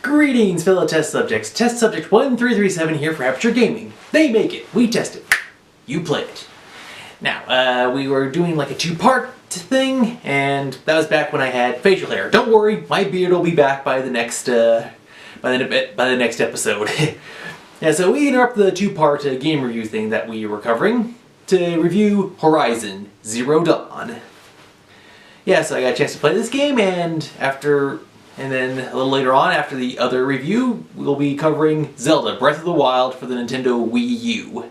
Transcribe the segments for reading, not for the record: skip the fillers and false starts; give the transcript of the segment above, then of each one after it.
Greetings, fellow test subjects. Test subject 1337 here for Aperture Gaming. They make it. We test it. You play it. Now, we were doing like a two-part thing, and that was back when I had facial hair. Don't worry, my beard will be back by the next by the next episode. Yeah, so we interrupted the two-part game review thing that we were covering to review Horizon Zero Dawn. Yeah, so I got a chance to play this game, and then a little later on, after the other review, we'll be covering Zelda Breath of the Wild for the Nintendo Wii U.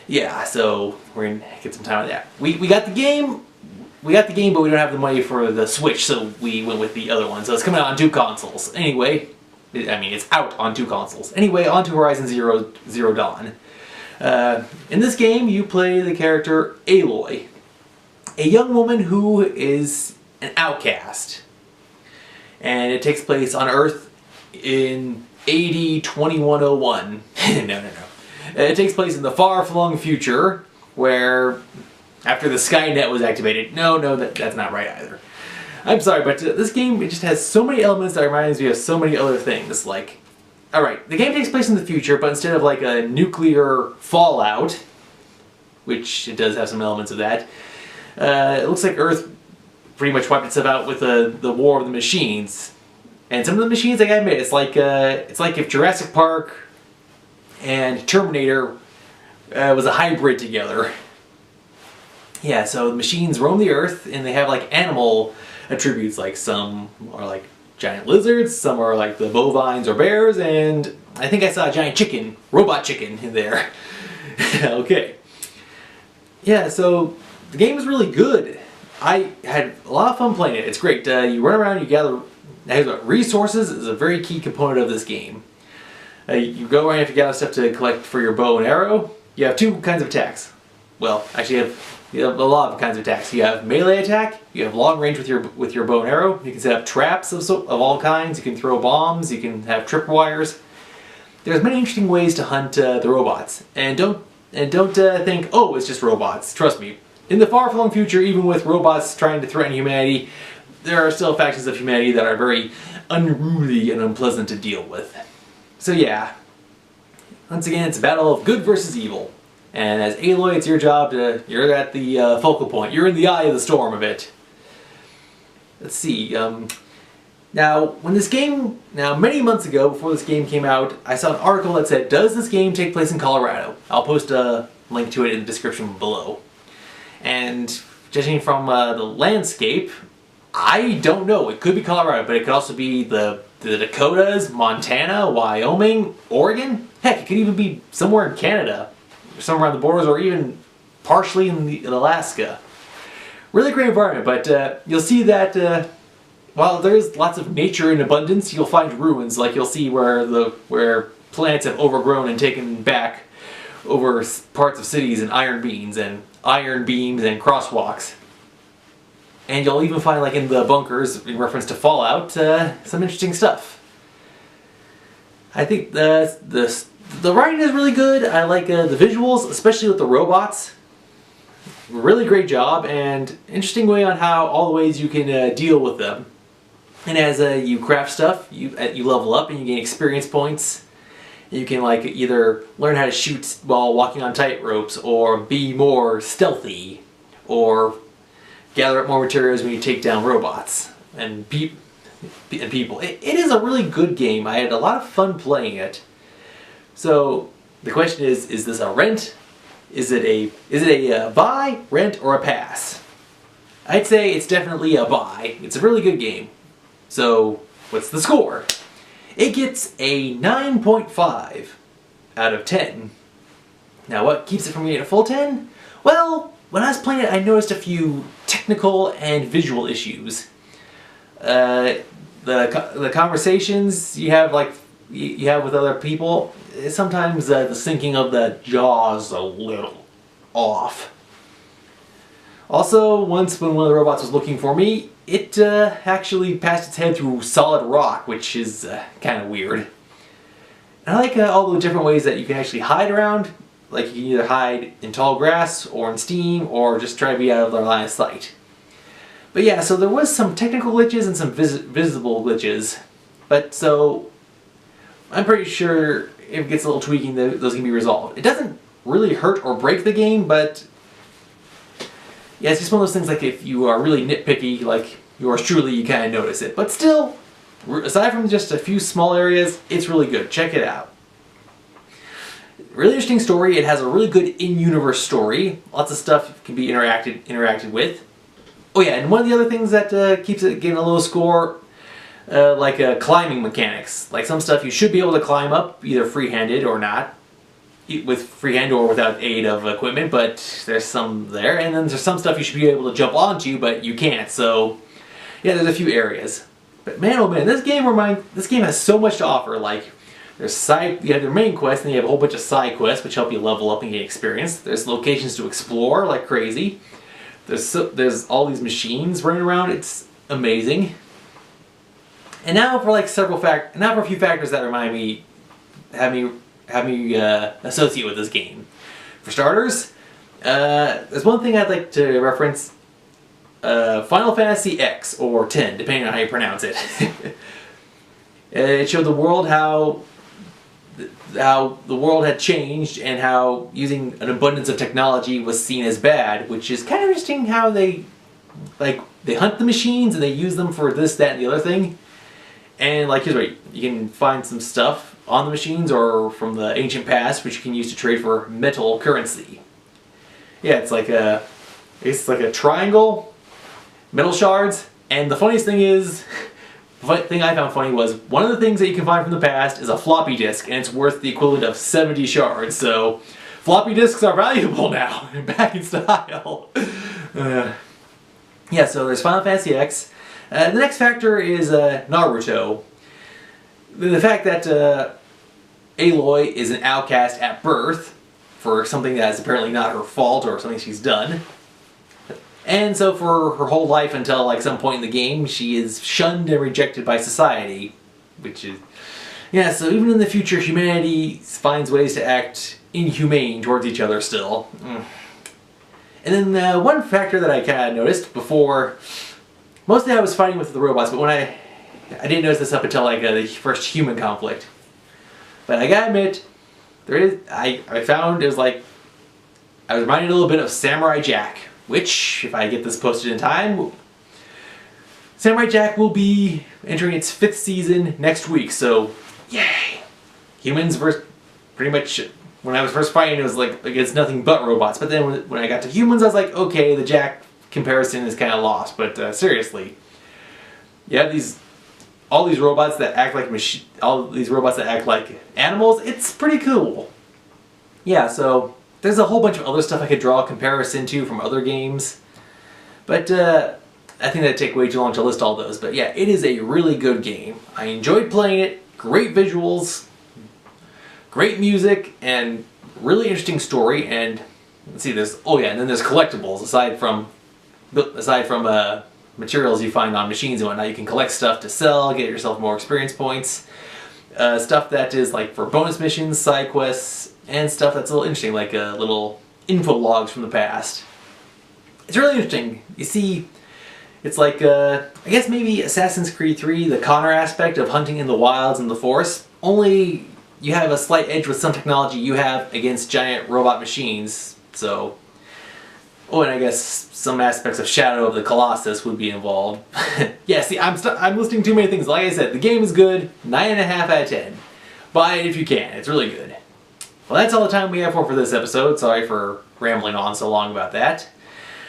Yeah, so we're gonna get some time on that. We got the game, but we don't have the money for the Switch, so we went with the other one. So it's coming out on two consoles. Anyway, it's out on two consoles. Anyway, on to Horizon Zero Dawn. In this game, you play the character Aloy, a young woman who is an outcast. And it takes place on Earth in AD 2101. No. It takes place in the far-flung future, where after the Skynet was activated. No, that's not right either. I'm sorry, but this game, it just has so many elements that reminds me of so many other things. Like, alright, the game takes place in the future, but instead of like a nuclear fallout, which it does have some elements of that, it looks like Earth pretty much wiped itself out with the War of the Machines. And some of the machines, I gotta admit, it's like if Jurassic Park and Terminator was a hybrid together. Yeah, so the machines roam the Earth, and they have like animal attributes. Like some are like giant lizards, some are like the bovines or bears, and I think I saw a giant chicken, robot chicken in there. Okay. Yeah, so the game is really good. I had a lot of fun playing it. It's great. You run around, you gather resources is a very key component of this game. You go around, you have to gather stuff to collect for your bow and arrow. You have two kinds of attacks. Well, actually you have a lot of kinds of attacks. You have melee attack, you have long range with your bow and arrow. You can set up traps of all kinds, you can throw bombs, you can have tripwires. There's many interesting ways to hunt the robots. And don't think, oh, it's just robots. Trust me. In the far-flung future, even with robots trying to threaten humanity, there are still factions of humanity that are very unruly and unpleasant to deal with. So yeah, once again, it's a battle of good versus evil. And as Aloy, it's your job you're at the focal point. You're in the eye of the storm a bit. Let's see, now many months ago, before this game came out, I saw an article that said, does this game take place in Colorado? I'll post a link to it in the description below. And judging from the landscape, I don't know. It could be Colorado, but it could also be the Dakotas, Montana, Wyoming, Oregon. Heck, it could even be somewhere in Canada, somewhere around the borders, or even partially in Alaska. Really great environment, but you'll see that while there is lots of nature in abundance, you'll find ruins. Like you'll see where plants have overgrown and taken back over parts of cities and iron beams and crosswalks. And you'll even find, like in the bunkers, in reference to Fallout, some interesting stuff. I think the writing is really good. I like the visuals, especially with the robots. Really great job, and interesting way on how all the ways you can deal with them. And as you craft stuff, you level up and you gain experience points. You can like either learn how to shoot while walking on tight ropes, or be more stealthy, or gather up more materials when you take down robots and people. It is a really good game. I had a lot of fun playing it. So the question is this a rent? Is it a buy, rent, or a pass? I'd say it's definitely a buy. It's a really good game. So what's the score? It gets a 9.5 out of 10. Now what keeps it from getting a full 10? Well, when I was playing it, I noticed a few technical and visual issues. The conversations you have with other people, sometimes the syncing of the jaws is a little off. Also, once when one of the robots was looking for me, it actually passed its head through solid rock, which is kind of weird. And I like all the different ways that you can actually hide around. Like you can either hide in tall grass, or in steam, or just try to be out of their line of sight. But yeah, so there was some technical glitches and some visible glitches. But so I'm pretty sure if it gets a little tweaking, those can be resolved. It doesn't really hurt or break the game, but yeah, it's just one of those things like if you are really nitpicky, like yours truly, you kind of notice it. But still, aside from just a few small areas, it's really good. Check it out. Really interesting story. It has a really good in-universe story. Lots of stuff can be interacted with. Oh yeah, and one of the other things that keeps it getting a low score, like climbing mechanics. Like some stuff you should be able to climb up, either free-handed or not, with freehand or without aid of equipment, but there's some there. And then there's some stuff you should be able to jump onto, but you can't. So yeah, there's a few areas. But man, oh man, this game has so much to offer. Like, you have your main quest, and you have a whole bunch of side quests which help you level up and get experience. There's locations to explore like crazy. There's all these machines running around. It's amazing. And now for like a few factors that have me associate with this game. For starters, there's one thing I'd like to reference. Final Fantasy X or 10, depending on how you pronounce it. It showed the world how the world had changed and how using an abundance of technology was seen as bad, which is kind of interesting how they hunt the machines and they use them for this, that, and the other thing. And like, here's what you can find some stuff on the machines or from the ancient past which you can use to trade for metal currency. Yeah, it's like a triangle, metal shards, and the funniest thing is, the thing I found funny was, one of the things that you can find from the past is a floppy disk, and it's worth the equivalent of 70 shards, so floppy disks are valuable now, back in style. Yeah, so there's Final Fantasy X. The next factor is Naruto. The fact that Aloy is an outcast at birth, for something that is apparently not her fault or something she's done. And so for her whole life until like some point in the game, she is shunned and rejected by society. Which is... yeah, so even in the future, humanity finds ways to act inhumane towards each other still. And then one factor that I kind of noticed before... mostly I was fighting with the robots, but when I didn't notice this up until like the first human conflict. But I gotta admit, I found it was like... I was reminded a little bit of Samurai Jack. Which, if I get this posted in time, Samurai Jack will be entering its 5th season next week, so yay! Humans versus, pretty much, when I was first fighting it was like against nothing but robots, but then when I got to humans I was like, okay, the Jack comparison is kind of lost, but seriously. You have all these robots that act like animals, it's pretty cool. Yeah, so... there's a whole bunch of other stuff I could draw a comparison to from other games, but I think that'd take way too long to list all those. But yeah, it is a really good game. I enjoyed playing it, great visuals, great music, and really interesting story. And let's see, and then there's collectibles aside from materials you find on machines and whatnot. You can collect stuff to sell, get yourself more experience points, stuff that is like for bonus missions, side quests, and stuff that's a little interesting, like little info logs from the past. It's really interesting. You see, it's like, I guess maybe Assassin's Creed 3, the Connor aspect of hunting in the wilds and the forest, only you have a slight edge with some technology you have against giant robot machines, so... oh, and I guess some aspects of Shadow of the Colossus would be involved. Yeah, see, I'm listing too many things. Like I said, the game is good, 9.5 out of 10. Buy it if you can, it's really good. Well, that's all the time we have for this episode. Sorry for rambling on so long about that.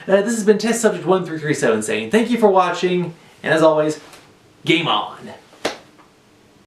This has been Test Subject 1337 saying thank you for watching, and as always, game on!